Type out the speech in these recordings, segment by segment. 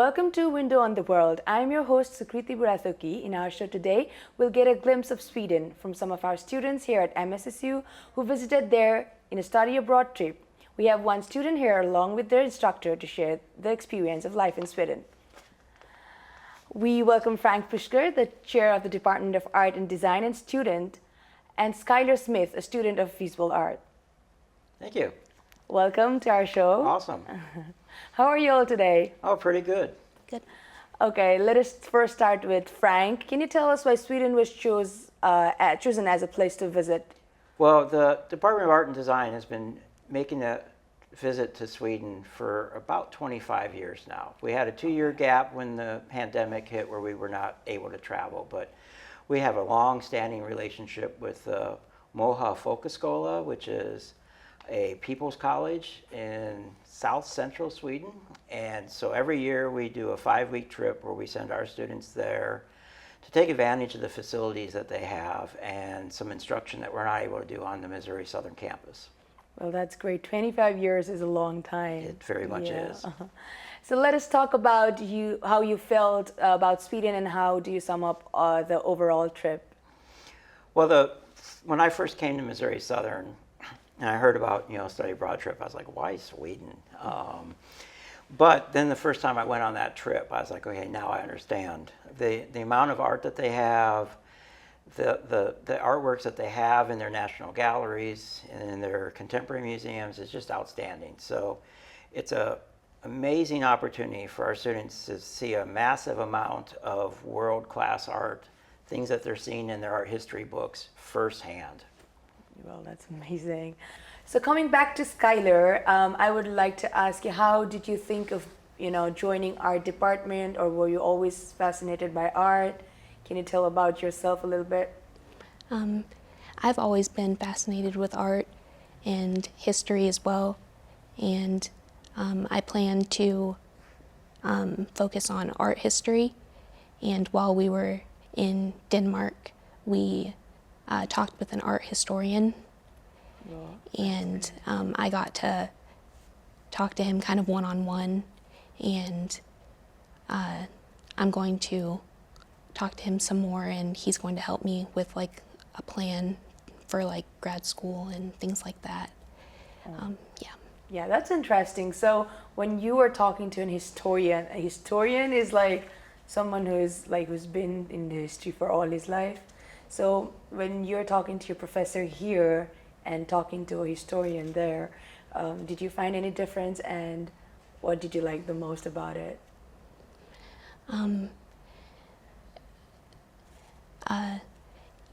Welcome to Window on the World. I'm your host Sukriti Burathoki. In our show today, we'll get a glimpse of Sweden from some of our students here at MSSU who visited there in a study abroad trip. We have one student here along with their instructor to share the experience of life in Sweden. We welcome Frank Pushker, the chair of the Department of Art and Design and student, and Skylar Smith, a student of visual art. Thank you. Welcome to our show. Awesome. How are you all today? Oh, pretty good. Good. Okay, let us first start with Frank. Can you tell us why Sweden was chosen as a place to visit? Well, the Department of Art and Design has been making a visit to Sweden for about 25 years now. We had a 2-year gap when the pandemic hit where we were not able to travel, but we have a long-standing relationship with Moha Folkhögskola, which is a people's college in south central Sweden. And so every year we do a 5-week trip where we send our students there to take advantage of the facilities that they have and some instruction that we're not able to do on the Missouri Southern campus. Well, that's great. 25 years is a long time. It very much is. So let us talk about how you felt about Sweden and how do you sum up the overall trip? Well, when I first came to Missouri Southern, and I heard about, study abroad trip, I was like, why Sweden? But then the first time I went on that trip, I was like, okay, now I understand. The amount of art that they have, the artworks that they have in their national galleries and in their contemporary museums is just outstanding. So it's an amazing opportunity for our students to see a massive amount of world-class art, things that they're seeing in their art history books firsthand. Well, that's amazing. So coming back to Skylar, I would like to ask you, how did you think of, joining art department, or were you always fascinated by art? Can you tell about yourself a little bit? I've always been fascinated with art and history as well, and I plan to focus on art history. And while we were in Denmark, we talked with an art historian, and I got to talk to him kind of one-on-one, and I'm going to talk to him some more, and he's going to help me with like a plan for like grad school and things like that. Yeah, that's interesting. So when you were talking to a historian is like someone who's been in the history for all his life. So when you're talking to your professor here and talking to a historian there, did you find any difference, and what did you like the most about it?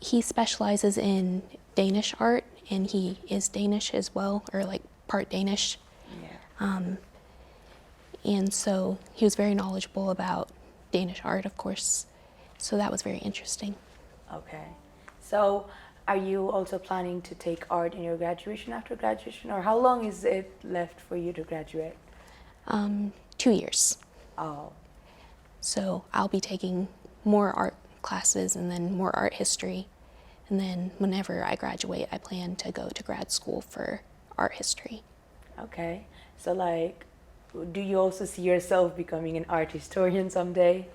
He specializes in Danish art, and he is Danish as well, or like part Danish. Yeah. And so he was very knowledgeable about Danish art, of course. So that was very interesting. Okay. So are you also planning to take art in your graduation after graduation, or how long is it left for you to graduate? 2 years. Oh. So I'll be taking more art classes and then more art history. And then whenever I graduate, I plan to go to grad school for art history. Okay. So do you also see yourself becoming an art historian someday?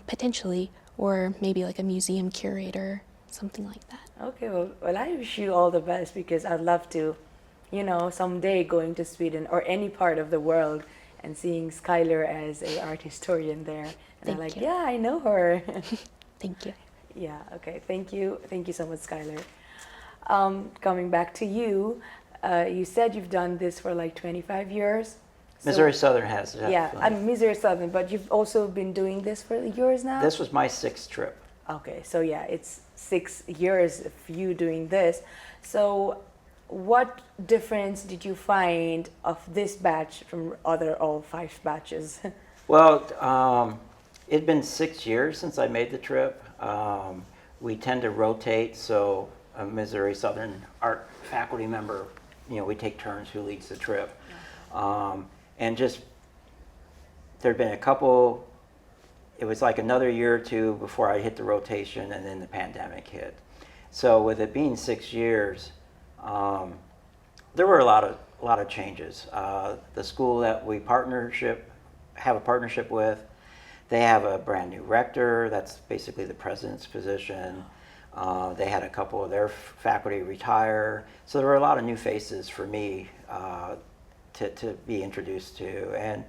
Potentially, or maybe like a museum curator, something like that. Okay, well, I wish you all the best, because I'd love to, someday going to Sweden or any part of the world and seeing Skylar as an art historian there. And I'm like, you. yeah, I know her. Thank you. Yeah, okay, thank you. Thank you so much, Skylar. Coming back to you, you said you've done this for like 25 years. Missouri Southern has, definitely. Yeah, I'm Missouri Southern, but you've also been doing this for years now? This was my 6th trip. Okay, so yeah, it's 6 years of you doing this. So what difference did you find of this batch from all 5 batches? Well, it'd been 6 years since I made the trip. We tend to rotate, so a Missouri Southern art faculty member, we take turns who leads the trip. And just, there'd been a couple, it was like another year or two before I hit the rotation, and then the pandemic hit. So with it being 6 years, there were a lot of changes. The school that we partnership have a partnership with. They have a brand new rector. That's basically the president's position. They had a couple of their faculty retire. So there were a lot of new faces for me to be introduced to and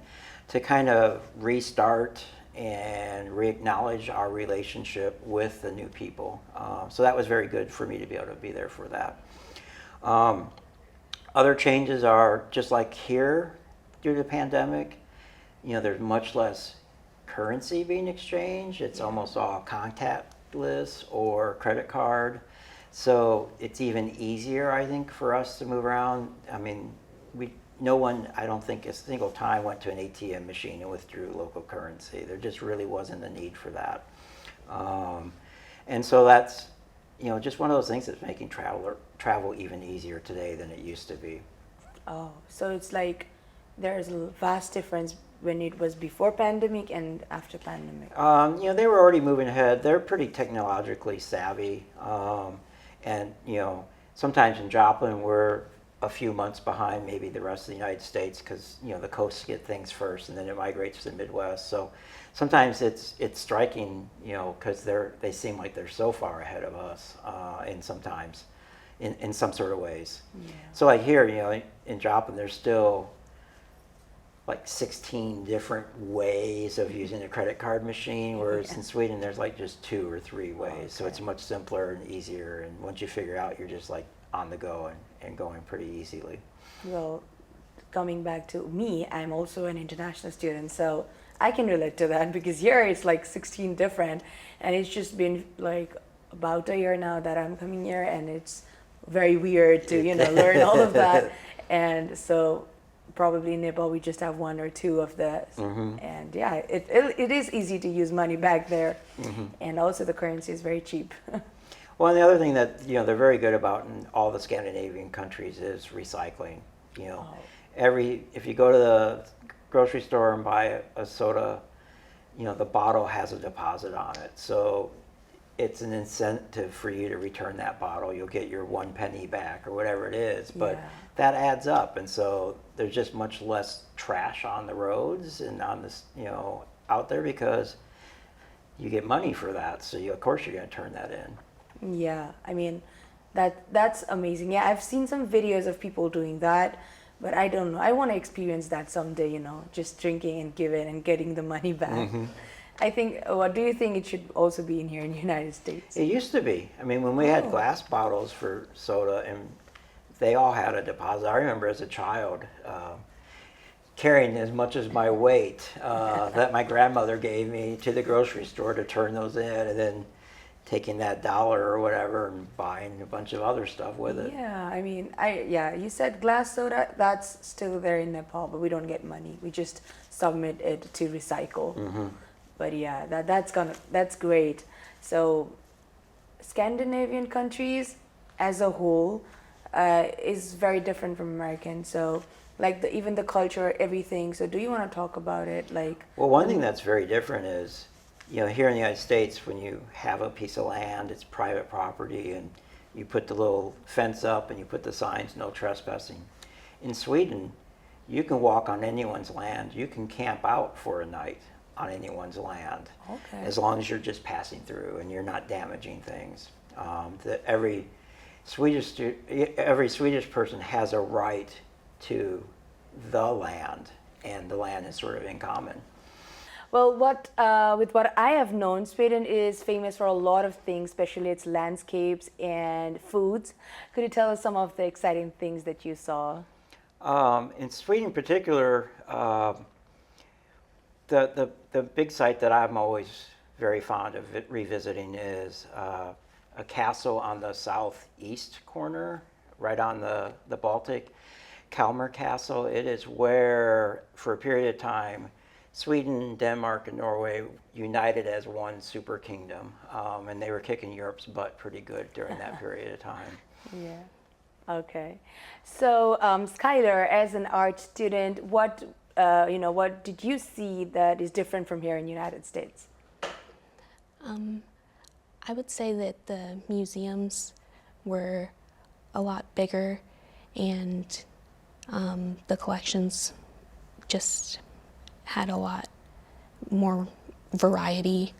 to kind of restart and re-acknowledge our relationship with the new people. So that was very good for me to be able to be there for that. Other changes are just like here due to the pandemic, there's much less currency being exchanged. It's almost all contactless or credit card. So it's even easier, I think, for us to move around. I mean, no one, I don't think a single time went to an ATM machine and withdrew local currency. There just really wasn't a need for that. And so that's, just one of those things that's making travel even easier today than it used to be. Oh, so it's like there's a vast difference when it was before pandemic and after pandemic. They were already moving ahead. They're pretty technologically savvy. And, sometimes in Joplin, we're a few months behind maybe the rest of the United States because, the coasts get things first and then it migrates to the Midwest. So sometimes it's striking, because they seem like they're so far ahead of us in some sort of ways. Yeah. So like here, in Joplin, there's still like 16 different ways of using a credit card machine, whereas in Sweden there's like just 2 or 3 ways. Okay. So it's much simpler and easier, and once you figure out, you're just like on the go and going pretty easily. Well, coming back to me, I'm also an international student, so I can relate to that because here it's like 16 different, and it's just been like about a year now that I'm coming here, and it's very weird to learn all of that. And so probably in Nepal we just have 1 or 2 of that. Mm-hmm. And yeah, it is easy to use money back there. Mm-hmm. And also the currency is very cheap. Well, and the other thing that they're very good about in all the Scandinavian countries is recycling. If you go to the grocery store and buy a soda, the bottle has a deposit on it. So it's an incentive for you to return that bottle. You'll get your 1 penny back or whatever it is, but that adds up. And so there's just much less trash on the roads and on this, out there because you get money for that. So of course you're going to turn that in. Yeah, I mean, that's amazing. Yeah, I've seen some videos of people doing that, but I don't know. I want to experience that someday, just drinking and giving and getting the money back. Mm-hmm. I think, what do you think it should also be in here in the United States? It used to be. I mean, when we had glass bottles for soda, and they all had a deposit. I remember as a child carrying as much as my weight that my grandmother gave me to the grocery store to turn those in, and then taking that $1 or whatever and buying a bunch of other stuff with it. Yeah, I mean, you said glass soda, that's still there in Nepal, but we don't get money. We just submit it to recycle. Mm-hmm. But yeah, that's great. So Scandinavian countries as a whole is very different from American. So like even the culture, everything. So do you want to talk about it? Well, one thing that's very different is, here in the United States, when you have a piece of land, it's private property, and you put the little fence up and you put the signs, no trespassing. In Sweden, you can walk on anyone's land. You can camp out for a night on anyone's land, as long as you're just passing through and you're not damaging things. Every Swedish person has a right to the land, and the land is sort of in common. Well, with what I have known, Sweden is famous for a lot of things, especially its landscapes and foods. Could you tell us some of the exciting things that you saw? In Sweden in particular, the big site that I'm always very fond of revisiting is a castle on the southeast corner, right on the Baltic, Kalmar Castle. It is where, for a period of time, Sweden, Denmark, and Norway united as one super kingdom, and they were kicking Europe's butt pretty good during that period of time. Yeah. Okay. So, Skylar, as an art student, what did you see that is different from here in the United States? I would say that the museums were a lot bigger, and the collections just had a lot more variety.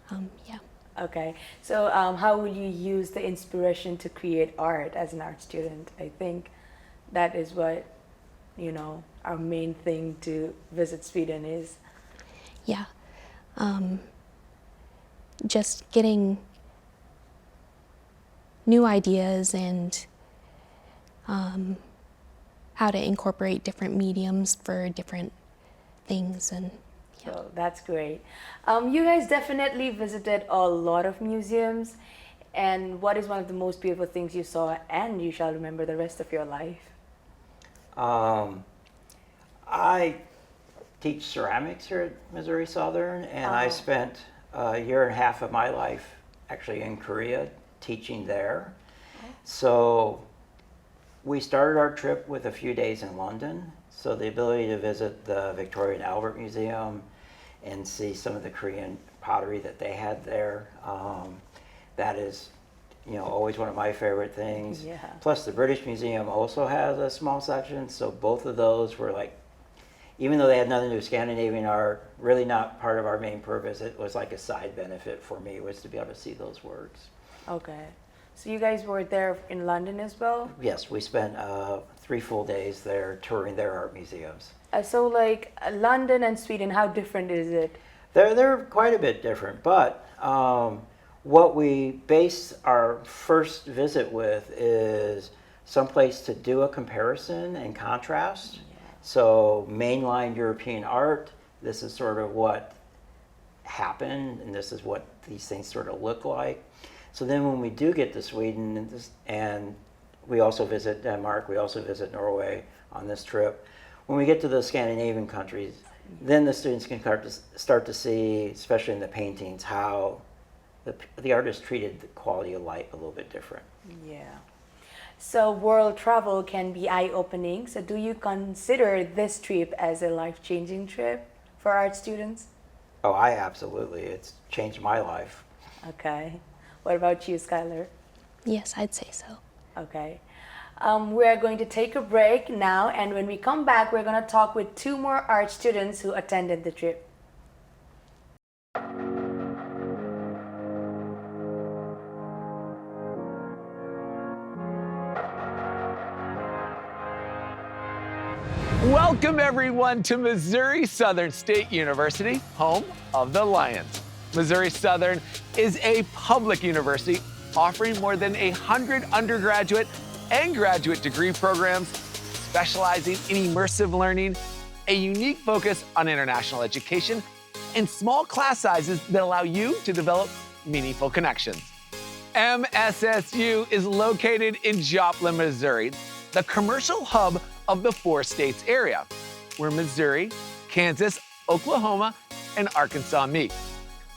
Yeah. Okay, so how will you use the inspiration to create art as an art student? I think that is what, our main thing to visit Sweden is. Yeah. Just getting new ideas and how to incorporate different mediums for different things. And yeah. So that's great. You guys definitely visited a lot of museums. And what is one of the most beautiful things you saw and you shall remember the rest of your life? I teach ceramics here at Missouri Southern, and I spent a year and a half of my life actually in Korea teaching there. So we started our trip with a few days in London. So the ability to visit the Victoria and Albert Museum and see some of the Korean pottery that they had there, that is, always one of my favorite things. Yeah. Plus the British Museum also has a small section, so both of those were like, even though they had nothing to do with Scandinavian art, really not part of our main purpose, it was like a side benefit for me, was to be able to see those works. Okay. So you guys were there in London as well? Yes, we spent 3 full days there touring their art museums. So like London and Sweden, how different is it? They're quite a bit different, but what we base our first visit with is someplace to do a comparison and contrast. Yeah. So mainline European art, this is sort of what happened, and this is what these things sort of look like. So then when we do get to Sweden, and we also visit Denmark, we also visit Norway on this trip, when we get to the Scandinavian countries, then the students can start to see, especially in the paintings, how the artist treated the quality of light a little bit different. Yeah. So world travel can be eye-opening. So do you consider this trip as a life-changing trip for art students? Oh, absolutely. It's changed my life. Okay. What about you, Skylar? Yes, I'd say so. Okay. We're going to take a break now, and when we come back, we're going to talk with 2 more art students who attended the trip. Welcome everyone to Missouri Southern State University, home of the Lions. Missouri Southern is a public university offering more than 100 undergraduate and graduate degree programs, specializing in immersive learning, a unique focus on international education, and small class sizes that allow you to develop meaningful connections. MSSU is located in Joplin, Missouri, the commercial hub of the 4 states area, where Missouri, Kansas, Oklahoma, and Arkansas meet.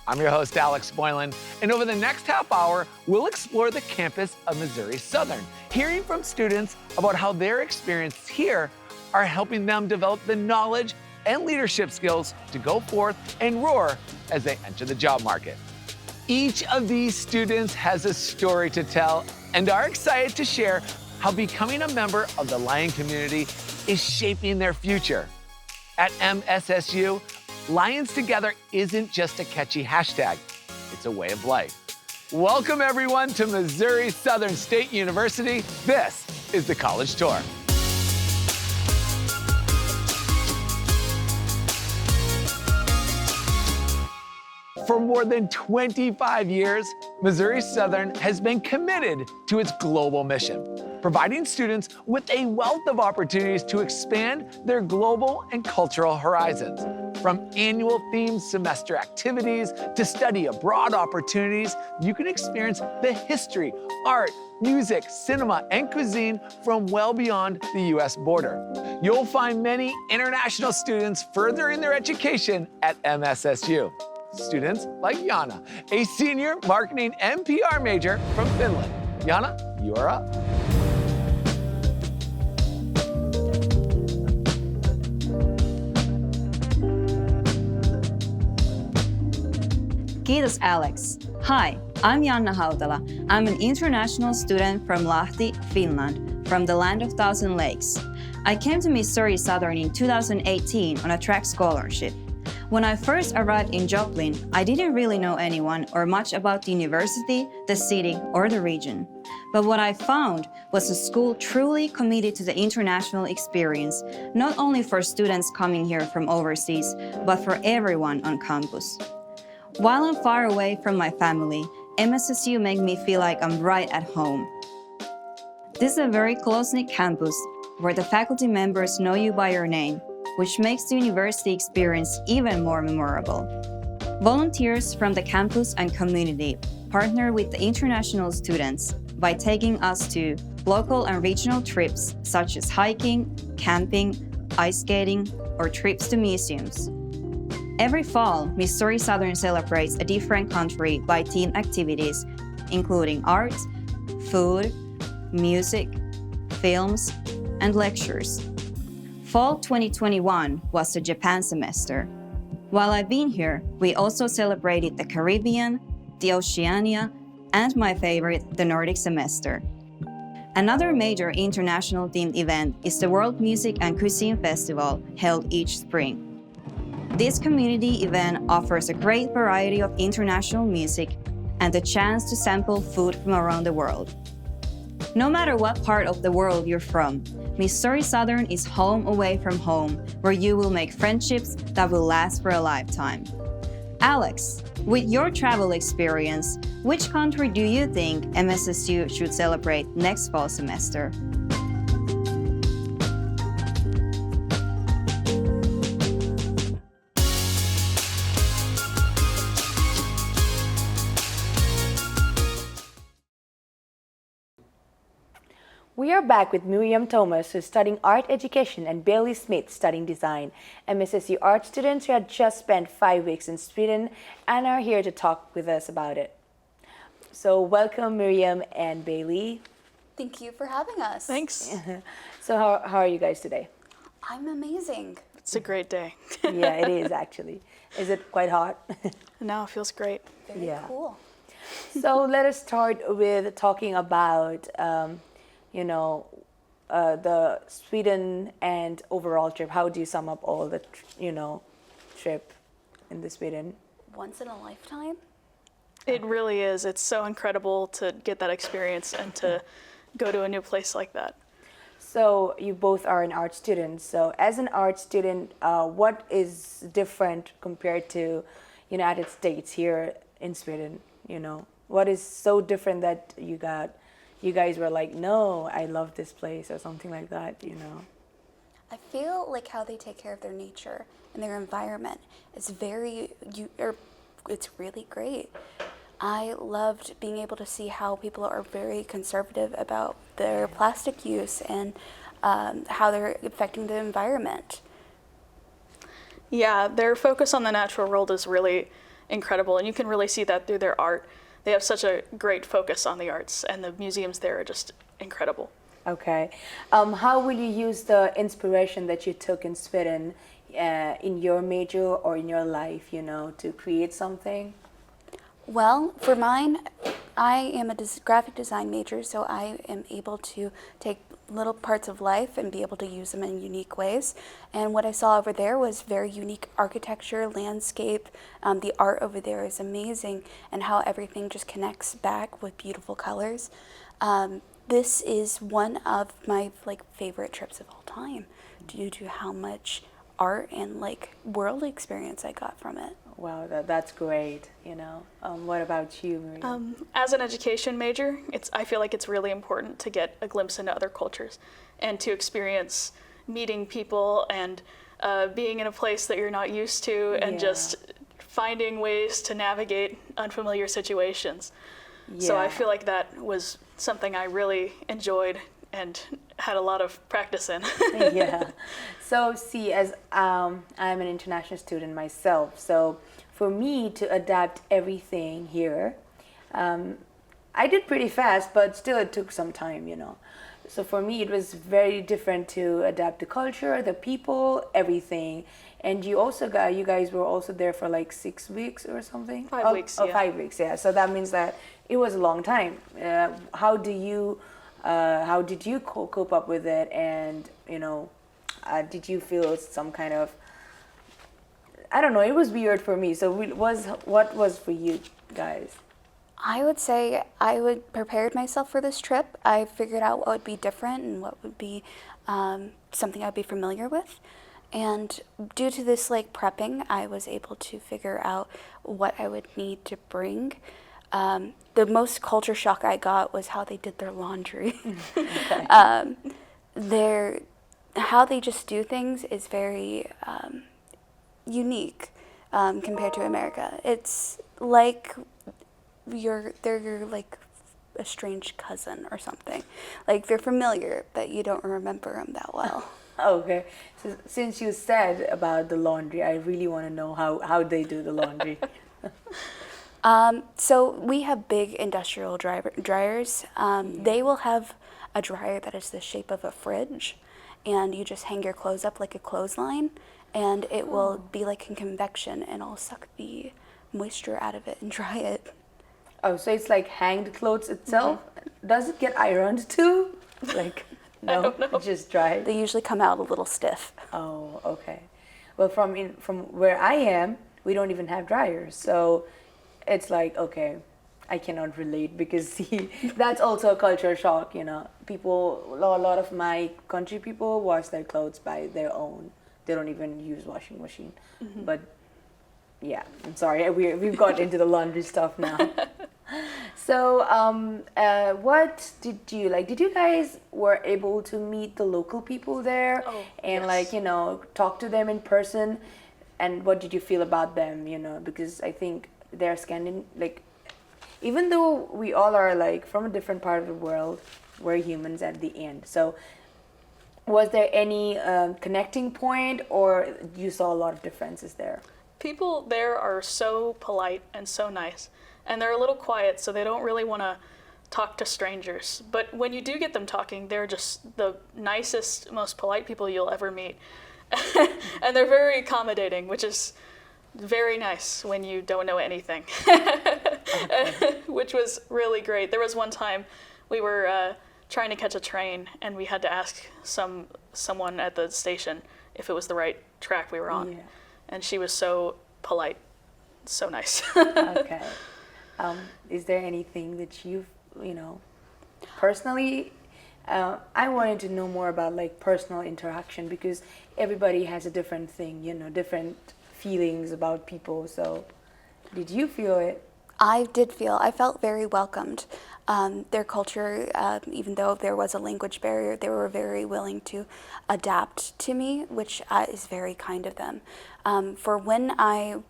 I'm your host, Alex Boylan, and over the next half hour, we'll explore the campus of Missouri Southern, hearing from students about how their experiences here are helping them develop the knowledge and leadership skills to go forth and roar as they enter the job market. Each of these students has a story to tell and are excited to share how becoming a member of the Lion community is shaping their future. At MSSU, Lions Together isn't just a catchy hashtag, it's a way of life. Welcome everyone to Missouri Southern State University. This is the College Tour. For more than 25 years, Missouri Southern has been committed to its global mission, providing students with a wealth of opportunities to expand their global and cultural horizons. From annual themed semester activities to study abroad opportunities, you can experience the history, art, music, cinema, and cuisine from well beyond the U.S. border. You'll find many international students furthering their education at MSSU. Students like Jana, a senior marketing and PR major from Finland. Jana, you are up. Kiitos, Alex. Hi, I'm Janna Hautala. I'm an international student from Lahti, Finland, from the land of thousand lakes. I came to Missouri Southern in 2018 on a track scholarship. When I first arrived in Joplin, I didn't really know anyone or much about the university, the city, or the region. But what I found was a school truly committed to the international experience, not only for students coming here from overseas, but for everyone on campus. While I'm far away from my family, MSSU makes me feel like I'm right at home. This is a very close-knit campus where the faculty members know you by your name, which makes the university experience even more memorable. Volunteers from the campus and community partner with the international students by taking us to local and regional trips such as hiking, camping, ice skating, or trips to museums. Every fall, Missouri Southern celebrates a different country by theme activities, including art, food, music, films, and lectures. Fall 2021 was the Japan semester. While I've been here, we also celebrated the Caribbean, the Oceania, and my favorite, the Nordic semester. Another major international themed event is the World Music and Cuisine Festival held each spring. This community event offers a great variety of international music and the chance to sample food from around the world. No matter what part of the world you're from, Missouri Southern is home away from home, where you will make friendships that will last for a lifetime. Alex, with your travel experience, which country do you think MSSU should celebrate next fall semester? We are back with Miriam Thomas, who's studying art education, and Bailey Smith, studying design. MSSU art students who had just spent 5 weeks in Sweden and are here to talk with us about it. So welcome, Miriam and Bailey. Thank you for having us. Thanks. So how are you guys today? I'm amazing. It's a great day. Yeah, it is actually. Is it quite hot? Now it feels great. Very Yeah. cool. So let us start with talking about, the Sweden and overall trip. How do you sum up all the, trip in the Sweden? Once in a lifetime. It really is. It's so incredible to get that experience and to go to a new place like that. So you both are an art student. So as an art student, what is different compared to United States here in Sweden? What is so different that you guys were like, no, I love this place or something like that, I feel like how they take care of their nature and their environment is it's really great. I loved being able to see how people are very conservative about their plastic use and how they're affecting the environment. Yeah, their focus on the natural world is really incredible, and you can really see that through their art. They have such a great focus on the arts, and the museums there are just incredible. Okay. How will you use the inspiration that you took in Sweden in your major or in your life, to create something? Well, for mine, I am a graphic design major, so I am able to take little parts of life and be able to use them in unique ways. And what I saw over there was very unique architecture, landscape. The art over there is amazing, and how everything just connects back with beautiful colors. This is one of my favorite trips of all time, due to how much art and world experience I got from it. Wow, that's great, What about you, Maria? As an education major, I feel like it's really important to get a glimpse into other cultures and to experience meeting people and being in a place that you're not used to, and just finding ways to navigate unfamiliar situations. So I feel like that was something I really enjoyed and had a lot of practice in. Yeah. So see, as I'm an international student myself, so for me to adapt everything here, I did pretty fast, but still it took some time, So for me, it was very different to adapt the culture, the people, everything. And you guys were also there for 6 weeks or something? 5 weeks, yeah. 5 weeks, yeah. So that means that it was a long time. How do you How did you cope up with it? And did you feel some kind of, I don't know, it was weird for me. So what was for you guys? I would say I would prepared myself for this trip. I figured out what would be different and what would be something I'd be familiar with. And due to this prepping, I was able to figure out what I would need to bring. The most culture shock I got was how they did their laundry. How they just do things is very unique compared to America. It's like they're your a strange cousin or something. They're familiar, but you don't remember them that well. Okay. So since you said about the laundry, I really want to know how they do the laundry. So we have big industrial dryers. They will have a dryer that is the shape of a fridge, and you just hang your clothes up like a clothesline, and it will be like in convection, and it'll suck the moisture out of it and dry it. Oh, so it's like hanged clothes itself? Does it get ironed too? No, it's just dry. They usually come out a little stiff. Oh, okay. Well, from where I am, we don't even have dryers, so it's okay, I cannot relate because see, that's also a culture shock. People, a lot of my country people wash their clothes by their own. They don't even use washing machine. But yeah, I'm sorry, we've got into the laundry stuff now. So, what did you Did you guys were able to meet the local people there and yes. Talk to them in person? And what did you feel about them? Because I think they're even though we all are from a different part of the world, we're humans at the end. So, was there any connecting point, or you saw a lot of differences there? People there are so polite and so nice, and they're a little quiet, so they don't really want to talk to strangers. But when you do get them talking, they're just the nicest, most polite people you'll ever meet. And they're very accommodating, which is very nice when you don't know anything, which was really great. There was one time we were trying to catch a train, and we had to ask someone at the station if it was the right track we were on. Yeah. And she was so polite, so nice. Okay. Is there anything that you've, personally, I wanted to know more about personal interaction because everybody has a different thing, different feelings about people. So did you feel it? I felt very welcomed. Their culture, even though there was a language barrier, they were very willing to adapt to me, which is very kind of them. For when a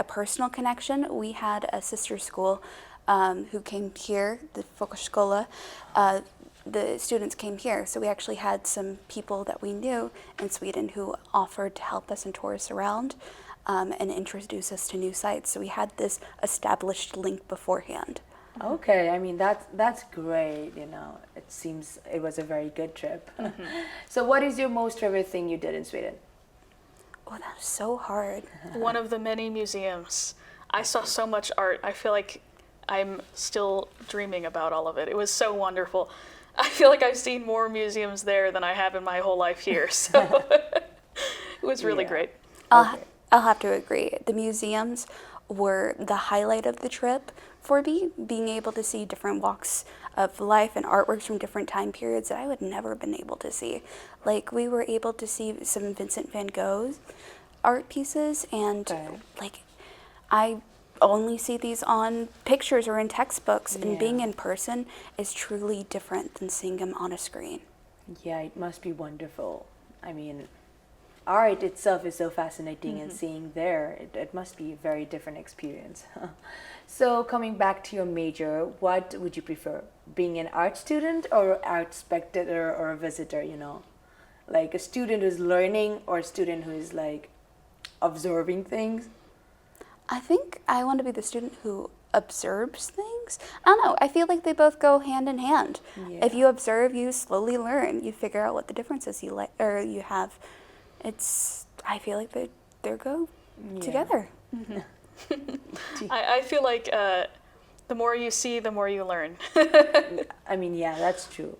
personal connection, we had a sister school who came here, the Folkhögskola. The students came here, so we actually had some people that we knew in Sweden who offered to help us and tour us around. And introduce us to new sites. So we had this established link beforehand. Okay, I mean that's great. It seems it was a very good trip. So, what is your most favorite thing you did in Sweden? Oh, that is so hard. One of the many museums. I saw so much art. I feel like I'm still dreaming about all of it. It was so wonderful. I feel like I've seen more museums there than I have in my whole life here. So it was really great. I'll have to agree. The museums were the highlight of the trip for me, being able to see different walks of life and artworks from different time periods that I would never have been able to see. We were able to see some Vincent van Gogh's art pieces, and I only see these on pictures or in textbooks, and being in person is truly different than seeing them on a screen. Yeah, it must be wonderful. I mean, art itself is so fascinating, and seeing there, it must be a very different experience. So coming back to your major, what would you prefer? Being an art student or art spectator or a visitor, a student who's learning or a student who is observing things? I think I want to be the student who observes things. I don't know. I feel like they both go hand in hand. Yeah. If you observe, you slowly learn. You figure out what the differences you have. I feel like they go together. I feel like the more you see, the more you learn. I mean, yeah, that's true.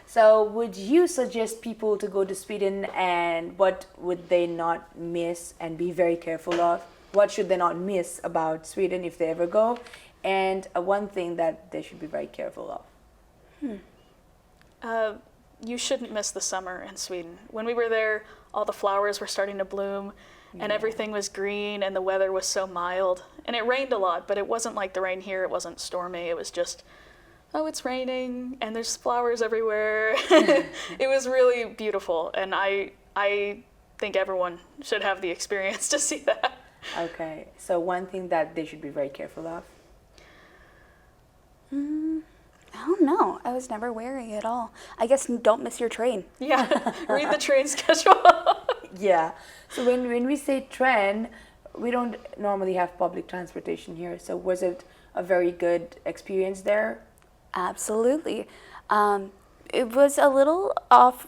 So, would you suggest people to go to Sweden, and what would they not miss and be very careful of? What should they not miss about Sweden if they ever go? And one thing that they should be very careful of? You shouldn't miss the summer in Sweden. When we were there, all the flowers were starting to bloom and everything was green and the weather was so mild. And it rained a lot, but it wasn't like the rain here. It wasn't stormy. It was just, oh, it's raining and there's flowers everywhere. It was really beautiful. And I think everyone should have the experience to see that. Okay, so one thing that they should be very careful of? I don't know. I was never wary at all. I guess don't miss your train. Yeah, read the train schedule. Yeah. So when we say train, we don't normally have public transportation here. So was it a very good experience there? Absolutely. It was a little off.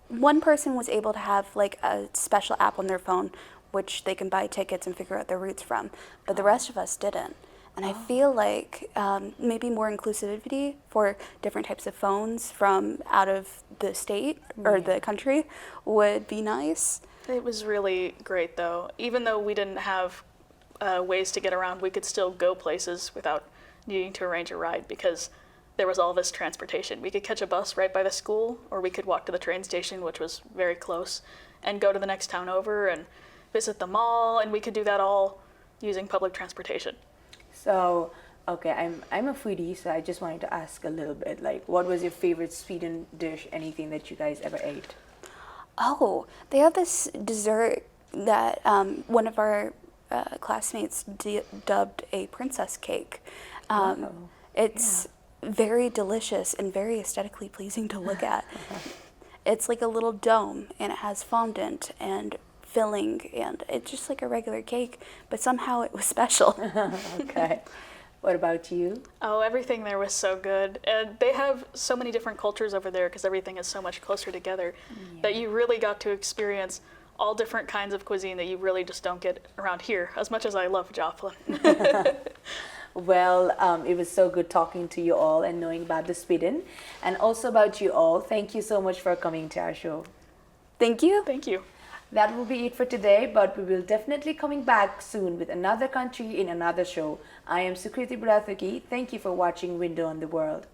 One person was able to have like a special app on their phone, which they can buy tickets and figure out their routes from, but the rest of us didn't. And I feel like maybe more inclusivity for different types of phones from out of the state or the country would be nice. It was really great though. Even though we didn't have ways to get around, we could still go places without needing to arrange a ride because there was all this transportation. We could catch a bus right by the school, or we could walk to the train station, which was very close, and go to the next town over and visit the mall, and we could do that all using public transportation. So, okay, I'm a foodie, so I just wanted to ask a little bit, like, what was your favorite Sweden dish, anything that you guys ever ate? Oh, they have this dessert that one of our classmates dubbed a princess cake. It's very delicious and very aesthetically pleasing to look at. It's like a little dome, and it has fondant and filling, and it's just like a regular cake, but somehow it was special. Okay. What about you? Oh, everything there was so good. And they have so many different cultures over there because everything is so much closer together that you really got to experience all different kinds of cuisine that you really just don't get around here, as much as I love Joplin. Well, it was so good talking to you all and knowing about the Sweden, and also about you all. Thank you so much for coming to our show. Thank you. Thank you. That will be it for today, but we will definitely coming back soon with another country in another show. I am Sukriti Burathuki. Thank you for watching Window on the World.